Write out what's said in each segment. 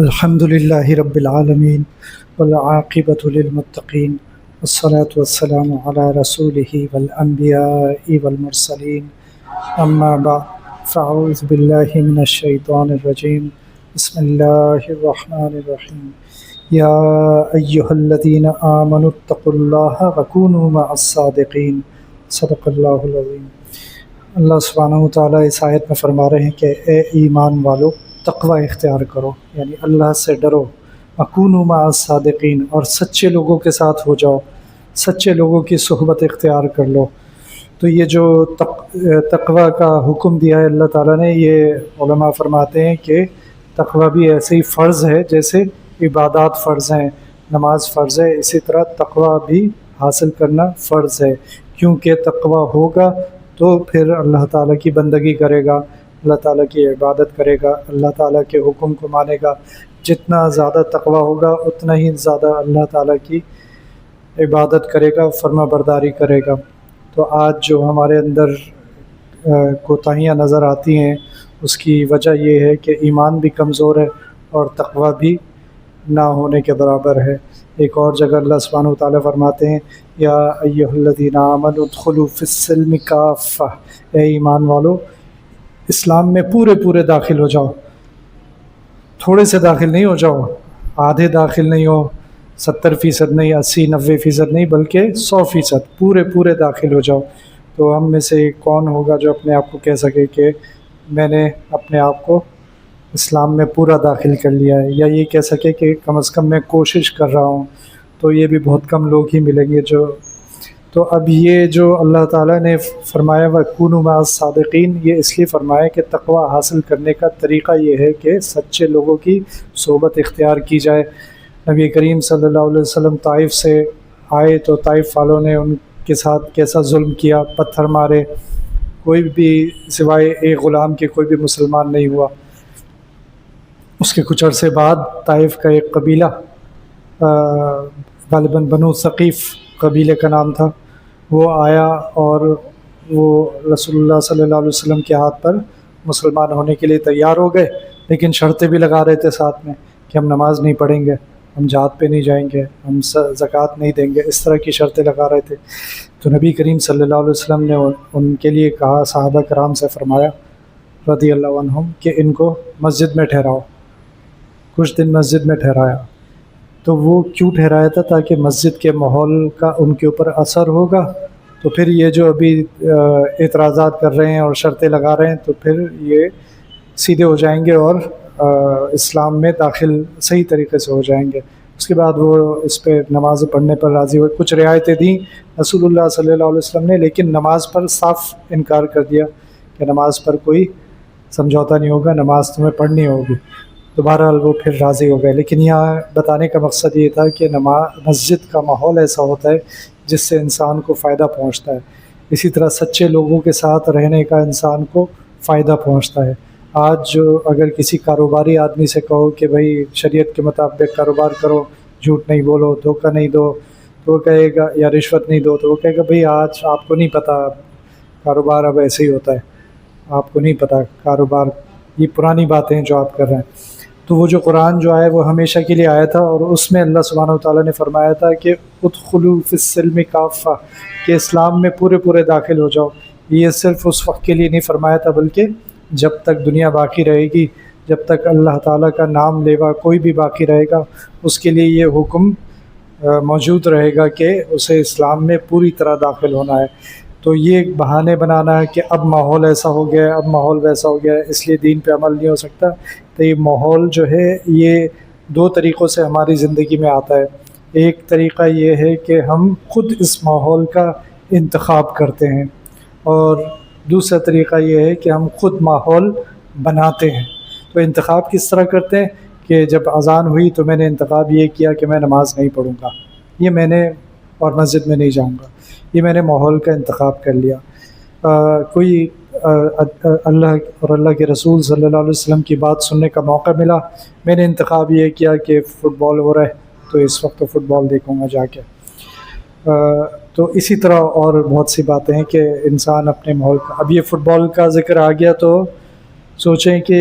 الحمد لله رب العالمين والعاقبة للمتقين والصلاة والسلام على رسوله والأنبياء والمرسلين أما بعد فأعوذ بالله من الشيطان الرجيم بسم الله الرحمن الرحيم يا أيها الذين آمنوا اتقوا الله وكونوا مع الصادقين صدق اللہ العظیم۔ اللہ سبحانہ وتعالیٰ اس آیت میں فرما رہے ہیں کہ اے ایمان والو تقوی اختیار کرو، یعنی اللہ سے ڈرو، وکونوا مع الصادقین، اور سچے لوگوں کے ساتھ ہو جاؤ، سچے لوگوں کی صحبت اختیار کر لو۔ تو یہ جو تقوی کا حکم دیا ہے اللہ تعالیٰ نے، یہ علماء فرماتے ہیں کہ تقوی بھی ایسے ہی فرض ہے جیسے عبادات فرض ہیں، نماز فرض ہے، اسی طرح تقوی بھی حاصل کرنا فرض ہے، کیونکہ تقوی ہوگا تو پھر اللہ تعالیٰ کی بندگی کرے گا، اللہ تعالیٰ کی عبادت کرے گا، اللہ تعالیٰ کے حکم کو مانے گا۔ جتنا زیادہ تقوی ہوگا اتنا ہی زیادہ اللہ تعالیٰ کی عبادت کرے گا، فرما برداری کرے گا۔ تو آج جو ہمارے اندر کوتاہیاں نظر آتی ہیں اس کی وجہ یہ ہے کہ ایمان بھی کمزور ہے اور تقوی بھی نہ ہونے کے برابر ہے۔ ایک اور جگہ اللہ سبحانہ وتعالیٰ فرماتے ہیں یا ایھا الذین آمنوا ادخلوا فی السلم کافہ، اے ایمان والو اسلام میں پورے داخل ہو جاؤ، تھوڑے سے داخل نہیں ہو جاؤ، آدھے داخل نہیں ہو، 70% نہیں، 80-90% نہیں، بلکہ 100% پورے داخل ہو جاؤ۔ تو ہم میں سے کون ہوگا جو اپنے آپ کو کہہ سکے کہ میں نے اپنے آپ کو اسلام میں پورا داخل کر لیا ہے، یا یہ کہہ سکے کہ کم از کم میں کوشش کر رہا ہوں؟ تو یہ بھی بہت کم لوگ ہی ملیں گے جو۔ تو اب یہ جو اللہ تعالیٰ نے فرمایا وَكُونُوا مَعَ الصَّادِقِينَ، یہ اس لیے فرمایا کہ تقوی حاصل کرنے کا طریقہ یہ ہے کہ سچے لوگوں کی صحبت اختیار کی جائے۔ نبی کریم صلی اللہ علیہ وسلم طائف سے آئے تو طائف والوں نے ان کے ساتھ کیسا ظلم کیا، پتھر مارے، کوئی بھی سوائے ایک غلام کے کوئی بھی مسلمان نہیں ہوا۔ اس کے کچھ عرصے بعد طائف کا ایک قبیلہ، غالباً بنو ثقیف قبیلے کا نام تھا، وہ آیا اور وہ رسول اللہ صلی اللہ علیہ وسلم کے ہاتھ پر مسلمان ہونے کے لیے تیار ہو گئے، لیکن شرطیں بھی لگا رہے تھے ساتھ میں کہ ہم نماز نہیں پڑھیں گے، ہم جہاد پہ نہیں جائیں گے، ہم زکوٰۃ نہیں دیں گے، اس طرح کی شرطیں لگا رہے تھے۔ تو نبی کریم صلی اللہ علیہ وسلم نے ان کے لیے کہا، صحابہ کرام سے فرمایا رضی اللہ عنہم کہ ان کو مسجد میں ٹھہراؤ۔ کچھ دن مسجد میں ٹھہرایا۔ تو وہ کیوں ٹھہرایا تھا؟ تاکہ مسجد کے ماحول کا ان کے اوپر اثر ہوگا، تو پھر یہ جو ابھی اعتراضات کر رہے ہیں اور شرطیں لگا رہے ہیں تو پھر یہ سیدھے ہو جائیں گے اور اسلام میں داخل صحیح طریقے سے ہو جائیں گے۔ اس کے بعد وہ اس پہ نماز پڑھنے پر راضی ہوئے۔ کچھ رعایتیں دیں رسول اللہ صلی اللہ علیہ وسلم نے، لیکن نماز پر صاف انکار کر دیا کہ نماز پر کوئی سمجھوتا نہیں ہوگا، نماز تمہیں پڑھنی ہوگی۔ تو بہرحال وہ پھر راضی ہو گئے۔ لیکن یہاں بتانے کا مقصد یہ تھا کہ مسجد کا ماحول ایسا ہوتا ہے جس سے انسان کو فائدہ پہنچتا ہے، اسی طرح سچے لوگوں کے ساتھ رہنے کا انسان کو فائدہ پہنچتا ہے۔ آج جو اگر کسی کاروباری آدمی سے کہو کہ بھائی شریعت کے مطابق کاروبار کرو، جھوٹ نہیں بولو، دھوکہ نہیں دو، تو وہ کہے گا، یا رشوت نہیں دو، تو وہ کہے گا بھئی آج آپ کو نہیں پتہ، کاروبار اب ایسے ہی ہوتا ہے، آپ کو نہیں پتہ کاروبار، یہ پرانی باتیں ہیں جو آپ کر رہے ہیں۔ تو وہ جو قرآن جو آیا وہ ہمیشہ کے لیے آیا تھا، اور اس میں اللہ سبحانہ وتعالیٰ نے فرمایا تھا کہ ادخلوا فی السلم کافہ، کہ اسلام میں پورے داخل ہو جاؤ۔ یہ صرف اس وقت کے لیے نہیں فرمایا تھا، بلکہ جب تک دنیا باقی رہے گی، جب تک اللہ تعالیٰ کا نام لیوا کوئی بھی باقی رہے گا، اس کے لیے یہ حکم موجود رہے گا کہ اسے اسلام میں پوری طرح داخل ہونا ہے۔ تو یہ بہانے بنانا ہے کہ اب ماحول ایسا ہو گیا ہے، اب ماحول ویسا ہو گیا ہے، اس لیے دین پہ عمل نہیں ہو سکتا۔ تو یہ ماحول جو ہے یہ دو طریقوں سے ہماری زندگی میں آتا ہے۔ ایک طریقہ یہ ہے کہ ہم خود اس ماحول کا انتخاب کرتے ہیں، اور دوسرا طریقہ یہ ہے کہ ہم خود ماحول بناتے ہیں۔ تو انتخاب کس طرح کرتے ہیں کہ جب اذان ہوئی تو میں نے انتخاب یہ کیا کہ میں نماز نہیں پڑھوں گا، یہ میں نے، اور مسجد میں نہیں جاؤں گا، یہ میں نے ماحول کا انتخاب کر لیا۔ کوئی اللہ اور اللہ کے رسول صلی اللہ علیہ وسلم کی بات سننے کا موقع ملا، میں نے انتخاب یہ کیا کہ فٹ بال ہو رہا ہے تو اس وقت تو فٹ بال دیکھوں گا جا کے۔ تو اسی طرح اور بہت سی باتیں ہیں کہ انسان اپنے ماحول کا، اب یہ فٹ بال کا ذکر آ گیا تو سوچیں کہ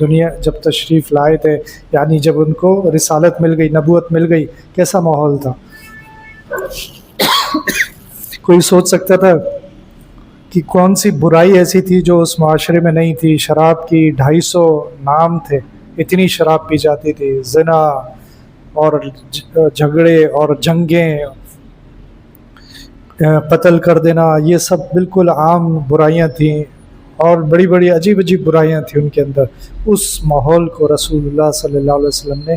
دنیا جب تشریف لائے تھے، یعنی جب ان کو رسالت مل گئی، نبوت مل گئی، کیسا ماحول تھا؟ کوئی سوچ سکتا تھا کہ کون سی برائی ایسی تھی جو اس معاشرے میں نہیں تھی؟ شراب کی 250 نام تھے، اتنی شراب پی جاتی تھی، زنا اور جھگڑے اور جنگیں، قتل کر دینا، یہ سب بالکل عام برائیاں تھیں، اور بڑی بڑی عجیب عجیب برائیاں تھیں ان کے اندر۔ اس ماحول کو رسول اللہ صلی اللہ علیہ وسلم نے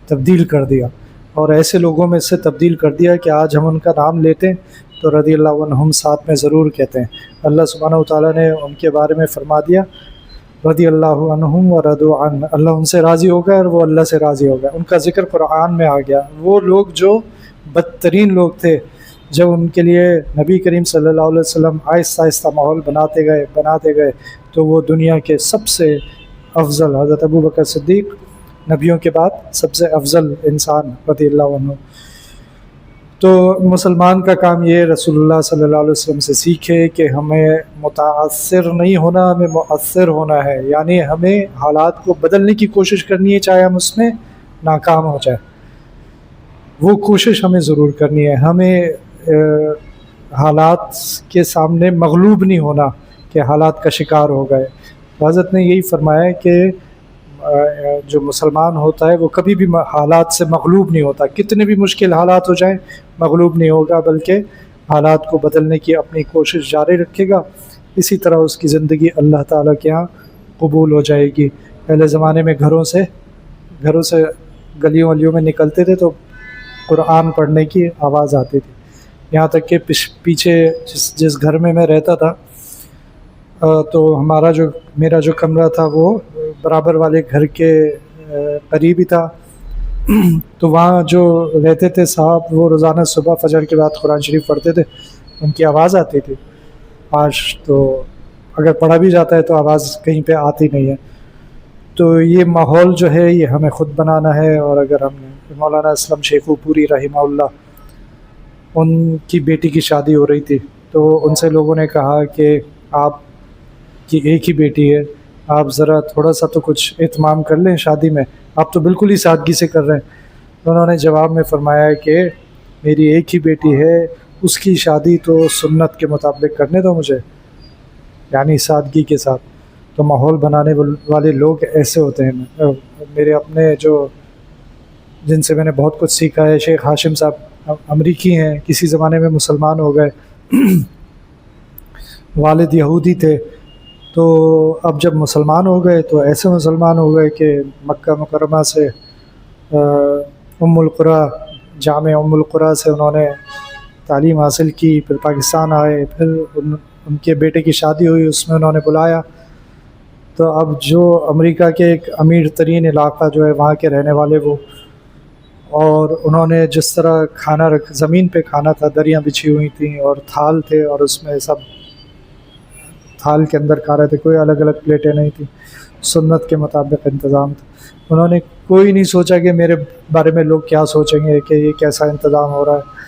تبدیل کر دیا، اور ایسے لوگوں میں سے تبدیل کر دیا کہ آج ہم ان کا نام لیتے ہیں تو رضی اللہ عنہم ساتھ میں ضرور کہتے ہیں۔ اللہ سبحانہ وتعالیٰ نے ان کے بارے میں فرما دیا رضی اللہ عنہم ورضوا عنہ، اللہ ان سے راضی ہو گیا اور وہ اللہ سے راضی ہو گیا۔ ان کا ذکر قرآن میں آ گیا۔ وہ لوگ جو بدترین لوگ تھے، جب ان کے لیے نبی کریم صلی اللہ علیہ وسلم آہستہ آہستہ ماحول بناتے گئے تو وہ دنیا کے سب سے افضل، حضرت ابو بکر صدیق نبیوں کے بعد سب سے افضل انسان رضی اللہ عنہ۔ تو مسلمان کا کام یہ رسول اللہ صلی اللہ علیہ وسلم سے سیکھے کہ ہمیں متاثر نہیں ہونا، ہمیں مؤثر ہونا ہے، یعنی ہمیں حالات کو بدلنے کی کوشش کرنی ہے، چاہے ہم اس میں ناکام ہو جائے، وہ کوشش ہمیں ضرور کرنی ہے۔ ہمیں حالات کے سامنے مغلوب نہیں ہونا کہ حالات کا شکار ہو گئے۔ حضرت نے یہی فرمایا ہے کہ جو مسلمان ہوتا ہے وہ کبھی بھی حالات سے مغلوب نہیں ہوتا، کتنے بھی مشکل حالات ہو جائیں مغلوب نہیں ہوگا، بلکہ حالات کو بدلنے کی اپنی کوشش جاری رکھے گا۔ اسی طرح اس کی زندگی اللہ تعالیٰ کے ہاں قبول ہو جائے گی۔ پہلے زمانے میں گھروں سے گلیوں ولیوں میں نکلتے تھے تو قرآن پڑھنے کی آواز آتی تھی، یہاں تک کہ پیچھے جس گھر میں رہتا تھا تو میرا جو کمرہ تھا وہ برابر والے گھر کے قریب ہی تھا، تو وہاں جو رہتے تھے صاحب وہ روزانہ صبح فجر کے بعد قرآن شریف پڑھتے تھے، ان کی آواز آتی تھی۔ آج تو اگر پڑھا بھی جاتا ہے تو آواز کہیں پہ آتی نہیں ہے۔ تو یہ ماحول جو ہے یہ ہمیں خود بنانا ہے، اور اگر ہم نے مولانا اسلم شیخو پوری رحمہ اللہ، ان کی بیٹی کی شادی ہو رہی تھی تو ان سے لوگوں نے کہا کہ آپ کی ایک ہی بیٹی ہے، آپ ذرا تھوڑا سا تو کچھ اہتمام کر لیں شادی میں، آپ تو بالکل ہی سادگی سے کر رہے ہیں۔ انہوں نے جواب میں فرمایا کہ میری ایک ہی بیٹی ہے، اس کی شادی تو سنت کے مطابق کرنے دو مجھے، یعنی سادگی کے ساتھ۔ تو ماحول بنانے والے لوگ ایسے ہوتے ہیں۔ میرے اپنے جن سے میں نے بہت کچھ سیکھا ہے، شیخ ہاشم صاحب امریکی ہیں، کسی زمانے میں مسلمان ہو گئے، والد یہودی تھے، تو اب جب مسلمان ہو گئے تو ایسے مسلمان ہو گئے کہ مکہ مکرمہ سے جامع ام القریٰ سے انہوں نے تعلیم حاصل کی، پھر پاکستان آئے، پھر ان کے بیٹے کی شادی ہوئی، اس میں انہوں نے بلایا۔ تو اب جو امریکہ کے ایک امیر ترین علاقہ جو ہے وہاں کے رہنے والے وہ، اور انہوں نے جس طرح کھانا زمین پہ کھانا تھا، دریاں بچھی ہوئی تھیں اور تھال تھے، اور اس میں سب تھال کے اندر کھا رہے تھے، کوئی الگ الگ پلیٹیں نہیں تھیں، سنت کے مطابق انتظام تھا۔ انہوں نے کوئی نہیں سوچا کہ میرے بارے میں لوگ کیا سوچیں گے کہ یہ کیسا انتظام ہو رہا ہے۔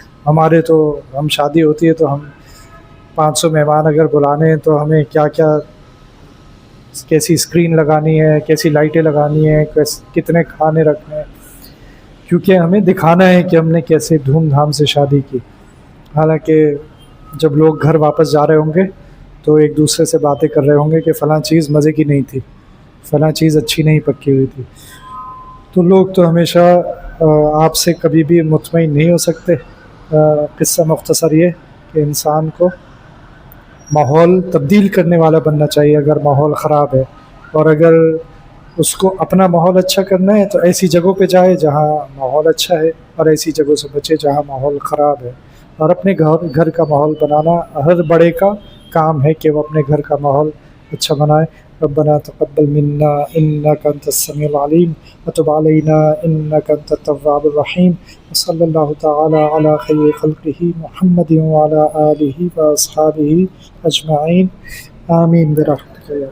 ہم شادی ہوتی ہے تو ہم 500 مہمان اگر بلانے ہیں تو ہمیں کیسی اسکرین لگانی ہے، کیسی لائٹیں لگانی ہیں، کتنے کھانے رکھنے ہیں، کیونکہ ہمیں دکھانا ہے کہ ہم نے کیسے دھوم دھام سے شادی کی۔ حالانکہ جب لوگ گھر واپس جا رہے ہوں گے تو ایک دوسرے سے باتیں کر رہے ہوں گے کہ فلاں چیز مزے کی نہیں تھی، فلاں چیز اچھی نہیں پکی ہوئی تھی۔ تو لوگ تو ہمیشہ آپ سے کبھی بھی مطمئن نہیں ہو سکتے۔ قصہ مختصر یہ کہ انسان کو ماحول تبدیل کرنے والا بننا چاہیے اگر ماحول خراب ہے، اور اگر اس کو اپنا ماحول اچھا کرنا ہے تو ایسی جگہوں پہ جائے جہاں ماحول اچھا ہے، اور ایسی جگہوں سے بچے جہاں ماحول خراب ہے۔ اور اپنے گھر کا ماحول بنانا ہر بڑے کا کام ہے کہ وہ اپنے گھر کا ماحول اچھا بنائے۔ ربنا تقبل منا انك انت السميع العليم وتب علينا انك انت التواب الرحيم وصلى الله تعالى على خير خلقه محمد وعلى آله واصحابه اجمعين آمين برحمتك يا